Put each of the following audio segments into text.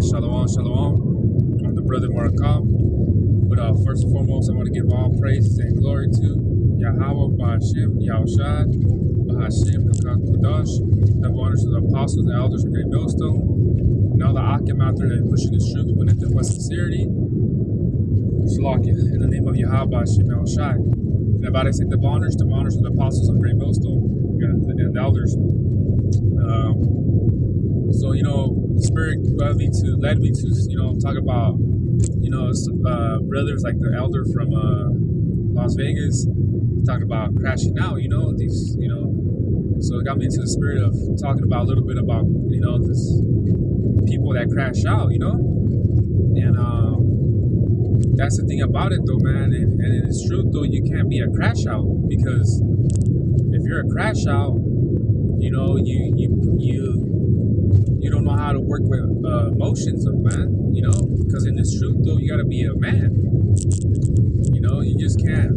right, shalom, shalom. I'm the brother Marakam. But first and foremost, I want to give all praises and glory to Yahweh, Bahashim, Yahushua, Bahashim, Rakak Kodash. Double honors to the apostles, the elders of Great Millstone, and all the Akim out there that are pushing this truth with nothing but sincerity. Shalakia, in the name of Yahweh, Bahashim, Yahushua. And about I say double honors to the apostles of Great Millstone and the elders. So, the Spirit led me to, talk about, brothers like the elder from Las Vegas, talking about crashing out, So it got me into the spirit of talking about a little bit about, this people that crash out, And that's the thing about it, though, man. And it's true, though, you can't be a crash out, because if you're a crash out, you don't know how to work with emotions of man, because in this truth, though, you got to be a man. You just can't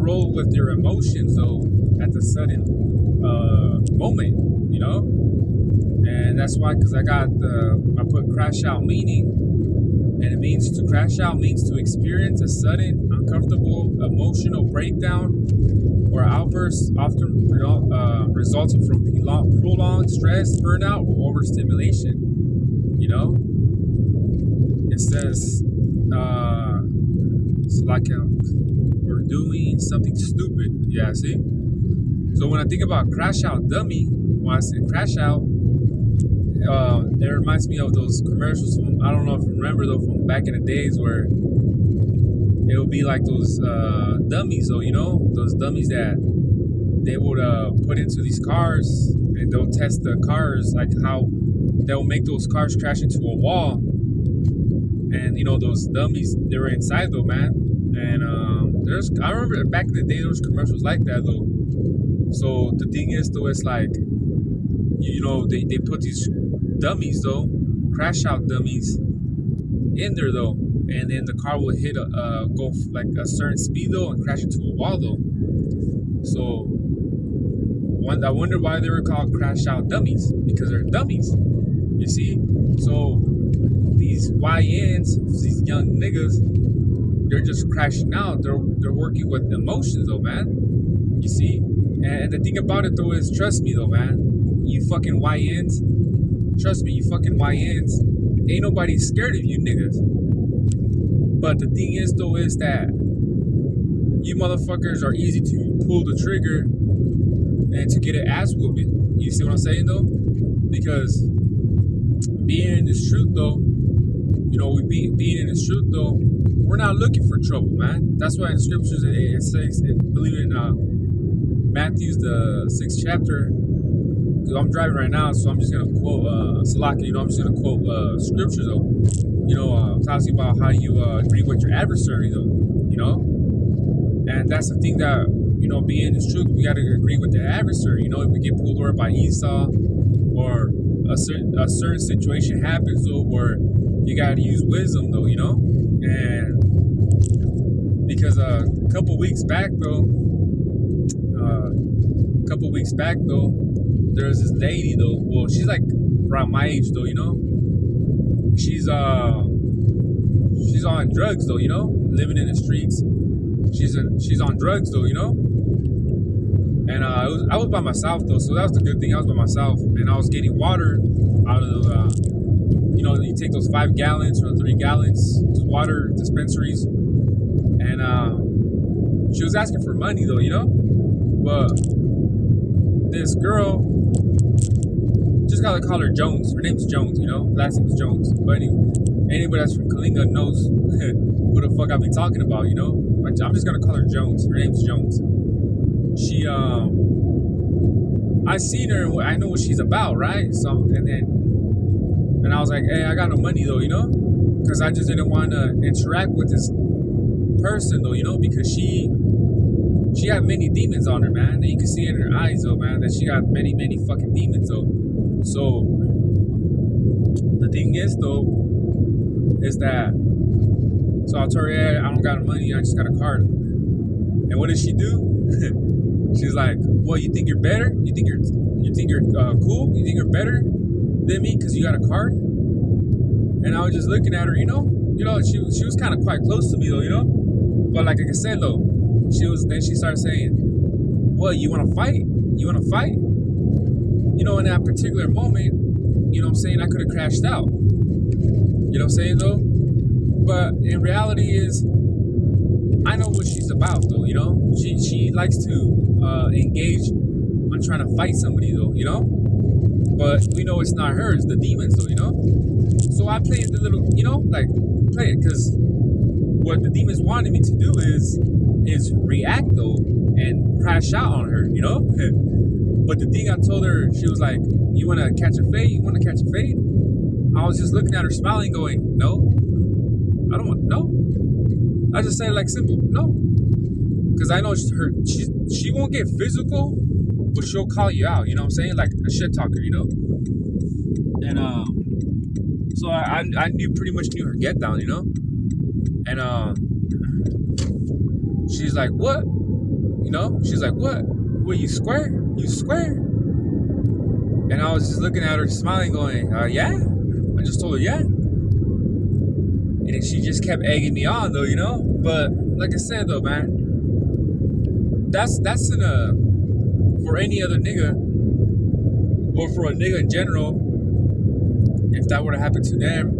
roll with your emotions, though, at the sudden moment, and that's why, because I put crash out meaning, and it means to crash out means to experience a sudden uncomfortable emotional breakdown or outbursts, often resulting from prolonged stress, burnout, or overstimulation. It says it's like we're doing something stupid. Yeah, see? So when I think about crash out dummy, when I say crash out, it reminds me of those commercials from, I don't know if you remember, though, from back in the days where it would be like those dummies, though, those dummies that they would put into these cars, and they'll test the cars, like how they'll make those cars crash into a wall. And those dummies, they were inside, though, man. And I remember back in the day there was commercials like that, though. So the thing is, though, it's like they put these dummies, though, crash out dummies in there, though, and then the car will hit go like a certain speed, though, and crash into a wall, though. So I wonder why they were called crash out dummies, because they're dummies, you see. So these YNs, these young niggas, they're just crashing out. They're working with emotions, though, man, you see. And the thing about it, though, is, trust me, though, man, you fucking YNs, trust me, you fucking YNs, ain't nobody scared of you niggas. But the thing is, though, is that you motherfuckers are easy to pull the trigger and to get an ass whooping. You see what I'm saying, though? Because being in this truth, though, being in this truth, though, we're not looking for trouble, man. That's why in the scriptures it says, I believe in Matthew, the 6th chapter. I'm driving right now, so I'm just gonna quote Salaki. I'm just gonna quote scripture, though. Talking about how you agree with your adversary, though. And that's the thing that being in this truth, we gotta agree with the adversary. If we get pulled over by Esau, or a certain situation happens, though, where you gotta use wisdom, though. And because a couple weeks back, though, there's this lady, though. Well, she's like around my age, though. She's on drugs, though. Living in the streets. She's on drugs, though. And I was by myself, though, so that was the good thing. I was by myself, and I was getting water out of the you take those 5 gallons or 3 gallons water dispensaries, and she was asking for money, though, but this girl, just gotta call her Jones. Her name's Jones, last name is Jones. But anybody that's from Kalinga knows who the fuck I be talking about, Like, I'm just gonna call her Jones. Her name's Jones. She, I seen her, and I know what she's about, right? So, and I was like, hey, I got no money, though, because I just didn't want to interact with this person, though, because she had many demons on her, man. And you can see it in her eyes, though, man, that she got many, many fucking demons, though. So the thing is, though, is that, so I told her, yeah, I don't got no money, I just got a card. And what did she do? She's like, well, you think you're better? You think you're cool? You think you're better than me because you got a card? And I was just looking at her, she was kind of quite close to me though, But like I said though, she started saying, "What, you want to fight? You want to fight?" In that particular moment, I could have crashed out. You know what I'm saying though? But in reality is, I know what she's about though, She likes to engage on trying to fight somebody though, But we know it's not her, it's the demons though, So I played the little, play it, because what the demons wanted me to do is react though and crash out on her, But the thing I told her, she was like, "You want to catch a fade? You want to catch a fade?" I was just looking at her smiling going, "No, I don't want, no." I just said it like simple, "No." Because I know she won't get physical, but she'll call you out, you know what I'm saying? Like a shit talker, And so I pretty much knew her get down, And she's like, "What?" She's like, "What? What, you square? You square?" And I was just looking at her smiling going, "Yeah." I just told her, "Yeah." And then she just kept egging me on though, But like I said though, man, that's in for any other nigga, or for a nigga in general, if that were to happen to them,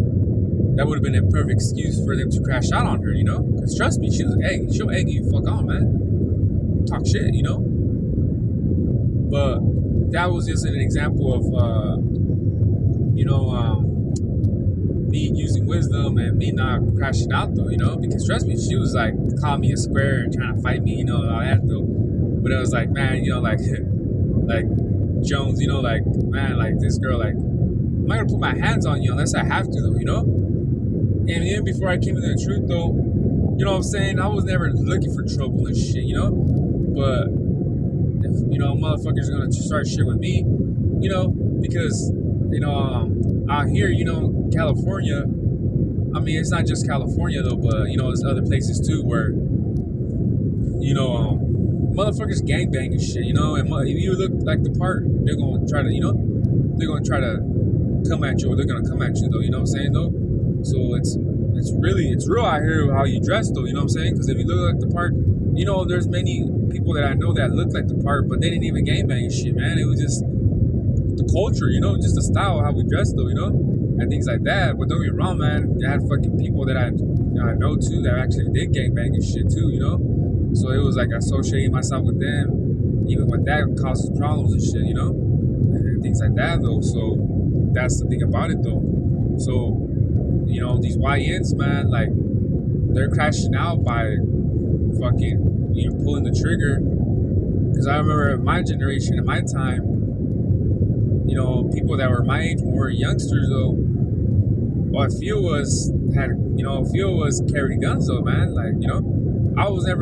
that would have been a perfect excuse for them to crash out on her, Because trust me, she'll egg you fuck on, man. Talk shit, But that was just an example of, me using wisdom and me not crashing out though, Because trust me, she was like calling me a square and trying to fight me, all that though. But it was like, man, like Jones, like, man, like this girl, like, I'm not gonna put my hands on you unless I have to though, And even before I came into the truth though, you know what I'm saying, I was never looking for trouble and shit, But if, motherfuckers are gonna start shit with me, because, out here, California, I mean, it's not just California though, but, there's other places too where, motherfuckers gangbang and shit, and if you look like the part, they're gonna try to, they're gonna try to come at you, or they're gonna come at you though, you know what I'm saying though? So it's real out here how you dress though, you know what I'm saying? Because if you look like the part, there's many people that I know that look like the part, but they didn't even gangbang and shit, man. It was just the culture, just the style, how we dress though, and things like that. But don't get me wrong, man. I had fucking people that I know too that actually did gangbang and shit too, So it was like associating myself with them, even with that causes problems and shit, and things like that though. So that's the thing about it though. So, these YNs, man, like they're crashing out by fucking, pulling the trigger. Because I remember in my generation, in my time, people that were my age were youngsters though. What I feel was carrying guns though, man. Like,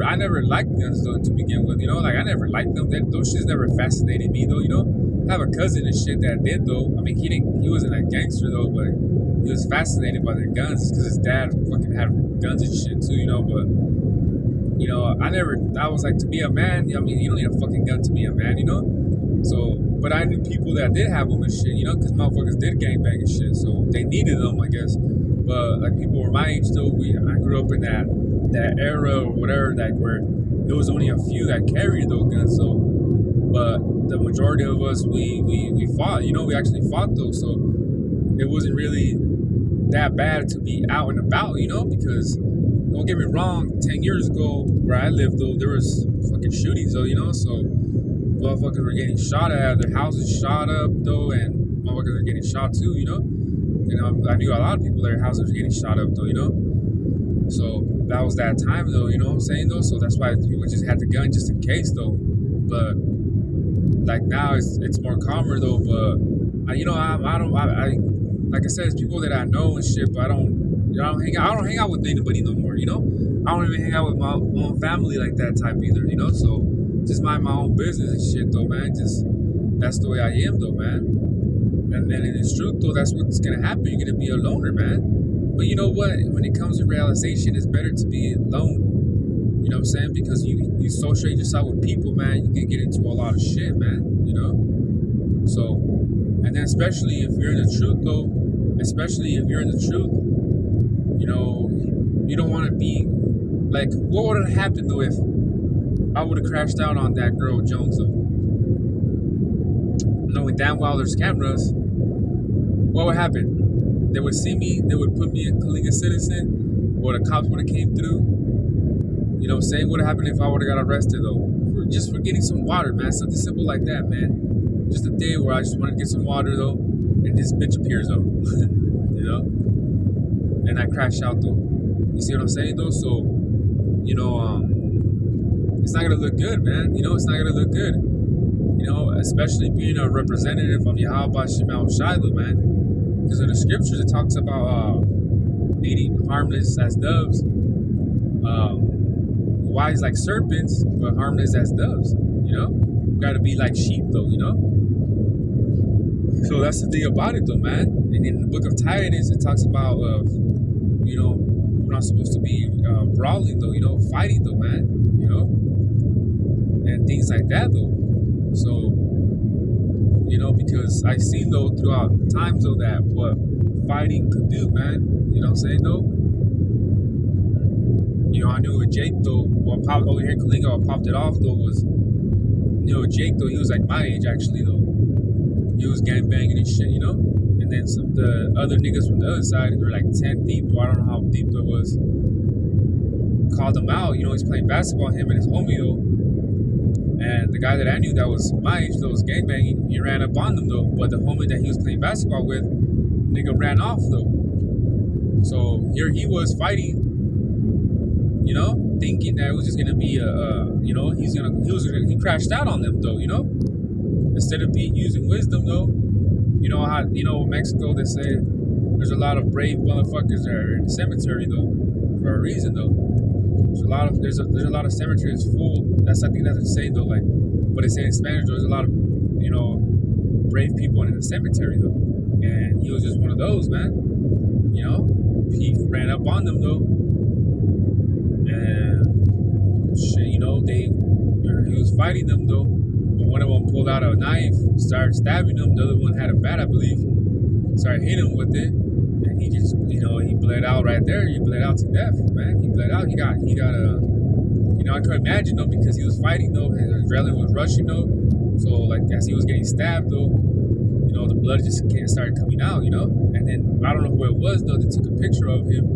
I never liked guns though to begin with, like I never liked them. Those shits never fascinated me though, I have a cousin and shit that did though. I mean, he wasn't a gangster though, but he was fascinated by their guns because his dad fucking had guns and shit too, But I was like, to be a man, I mean, you don't need a fucking gun to be a man, So, but I knew people that did have them and shit, because motherfuckers did gangbang and shit, so they needed them, I guess. But like people were my age though, I grew up in that era or whatever, like where it was only a few that carried those guns, so. But the majority of us, we fought, we actually fought though, so it wasn't really that bad to be out and about, because don't get me wrong, 10 years ago where I lived though, there was fucking shootings though, so motherfuckers were getting shot at, their houses shot up though, and motherfuckers were getting shot too, and I knew a lot of people their houses were getting shot up though, so that was that time though, you know what I'm saying though, so that's why people just had the gun just in case though. But like now it's more calmer though, but I don't like I said, it's people that I know and shit, but I don't hang out with anybody no more, I don't even hang out with my own family like that type either, so just mind my own business and shit though, man. Just that's the way I am though, man. And then in its truth though, that's what's gonna happen. You're gonna be a loner, man. But you know what? When it comes to realization, it's better to be alone. You know what I'm saying? Because you associate yourself with people, man, you can get into a lot of shit, man. So And then especially if you're in the truth, though, especially if you're in the truth, you know, you don't want to be like, what would have happened though if I would have crashed out on that girl Jones though? Knowing damn well there's cameras, what would happen? They would see me, they would put me in Kalinga Citizen, or the cops would have came through. You know, saying what would have happened if I would have got arrested though? Just for getting some water, man. Something simple like that, man. Just a day where I just wanted to get some water though, and this bitch appears though. You know? And I crash out though. You see what I'm saying though? So, you know, it's not gonna look good, man. You know, it's not gonna look good. You know, especially being a representative of Yahweh Shema Shiloh, man. Because in the scriptures it talks about being harmless as doves, wise like serpents, but harmless as doves. You know, we gotta be like sheep though. You know. So that's the thing about it though, man. And in the book of Titus, it talks about you know, we're not supposed to be brawling though. You know, fighting though, man. You know, and things like that though. So, you know, because I seen though throughout times though that what fighting could do, man. You know what I'm saying though? You know, I knew with Jake though, what popped over here in Kalinga, what popped it off though was, you know, Jake though, he was like my age actually though. He was gang banging and shit, you know? And then some the other niggas from the other side, they were like 10 deep, though, I don't know how deep that was. Called him out, you know, he's playing basketball, him and his homie though. And the guy that I knew that was my age, that was gangbanging, he ran up on them though. But the homie that he was playing basketball with, nigga ran off though. So here he was fighting, you know, thinking that it was just gonna be you know, he crashed out on them though, you know. Instead of using wisdom though, you know how Mexico they say there's a lot of brave motherfuckers that are in the cemetery though, for a reason though. There's a lot of cemeteries full. That's I think that's what they say though. Like, but they say in Spanish there's a lot of, you know, brave people in the cemetery though, and he was just one of those, man. You know, he ran up on them though, and shit, you know, he was fighting them though. But one of them pulled out a knife, started stabbing him. The other one had a bat, I believe. Started hitting him with it. And he just, you know, he bled out right there. He bled out to death, man. He bled out. He got you know, I could imagine though, because he was fighting though, his adrenaline was rushing though. So like as he was getting stabbed though, you know, the blood just started coming out, you know. And then I don't know who it was though. They took a picture of him,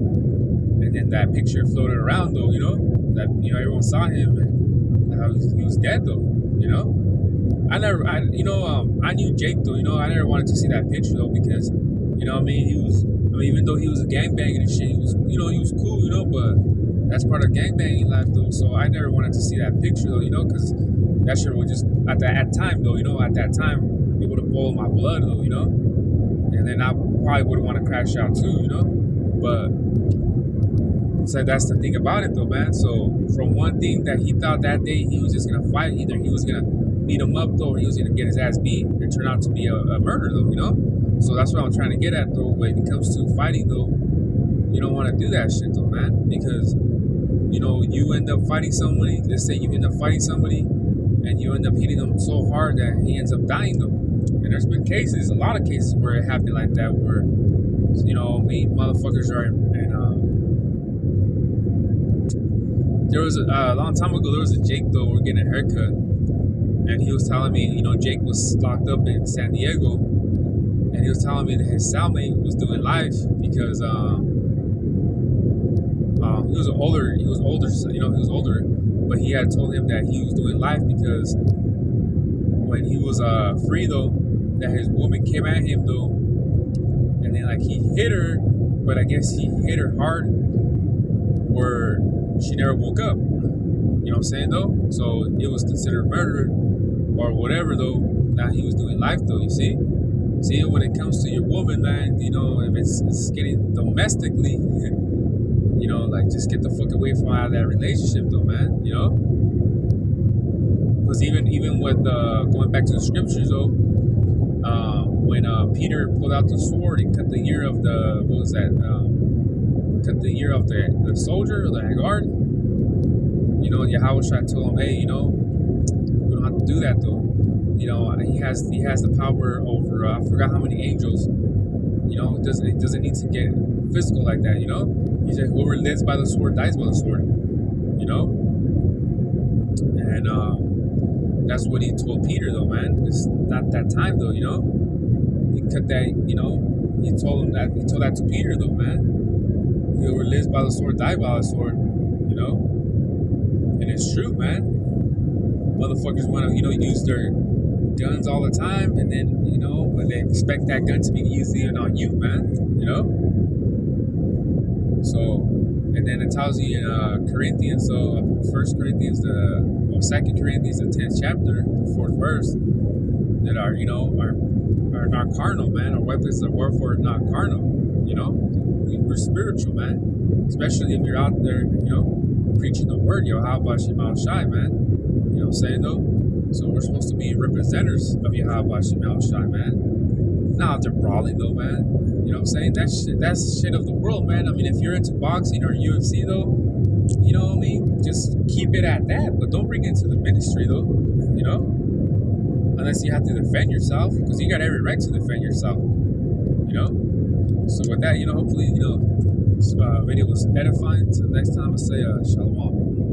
and then that picture floated around though, you know, that, you know, everyone saw him and he was dead though, you know. I knew Jake though, you know. I never wanted to see that picture though, because, you know what I mean, even though he was a gangbanging and shit, he was cool, you know, but that's part of gangbanging life though. So I never wanted to see that picture though, you know, because that shit would just at that time though, you know, at that time it would have boiled my blood though, you know, and then I probably would want to crash out too, you know. But so that's the thing about it though, man. So from one thing that he thought that day he was just gonna fight, either he was gonna beat him up though, or he was gonna get his ass beat. It turned out to be a murder though, you know. So that's what I'm trying to get at though. When it comes to fighting though, you don't want to do that shit though, man, because, you know, you end up fighting somebody. Let's say you end up fighting somebody, and you end up hitting them so hard that he ends up dying though. And there's been cases, a lot of cases where it happened like that, where, you know, motherfuckers are in there was a long time ago, there was a Jake though, we're getting a haircut, and he was telling me, you know, Jake was locked up in San Diego, and he was telling me that his cellmate was doing life because he was older, you know, he was older, but he had told him that he was doing life because when he was free though, that his woman came at him though, and then like he hit her, but I guess he hit her hard where she never woke up. You know what I'm saying though? So it was considered murder or whatever though. Now he was doing life though, you see? See, when it comes to your woman, man, you know, if it's getting domestically, you know, like just get the fuck away from out of that relationship though, man, you know? Because even with going back to the scriptures though, when Peter pulled out the sword and cut the ear of the, what was that? Cut the ear of the soldier or the guard. You know, Yahushua told him, hey, you know, we don't have to do that though. You know, he has the power over or I forgot how many angels. You know, it doesn't need to get physical like that. You know, he said, "Whoever lives by the sword dies by the sword." You know, and that's what he told Peter, though, man. It's not that time, though. You know, he cut that. You know, he told him that. He told that to Peter, though, man. Whoever lives by the sword die by the sword. You know, and it's true, man. Motherfuckers want to, you know, use their guns all the time, and then, you know, but they expect that gun to be used even on you, man. You know. So, and then it tells you in Corinthians, so 1 Corinthians, the 2 Corinthians, the 10th chapter, the 4th verse, that are, you know, are not carnal, man. Our weapons of warfare are not carnal. You know, we're spiritual, man. Especially if you're out there, you know, preaching the word, yo, how about Shemal Shai, man? You know what I'm saying, though? So we're supposed to be representatives of Yahweh Shemal Shai, man. Not out there brawling, though, man. You know what I'm saying? That's shit of the world, man. I mean, if you're into boxing or UFC, though, you know what I mean? Just keep it at that. But don't bring it into the ministry, though. You know? Unless you have to defend yourself. Because you got every right to defend yourself. You know? So with that, you know, hopefully, you know, this video was edifying. Till next time, I say, shalom.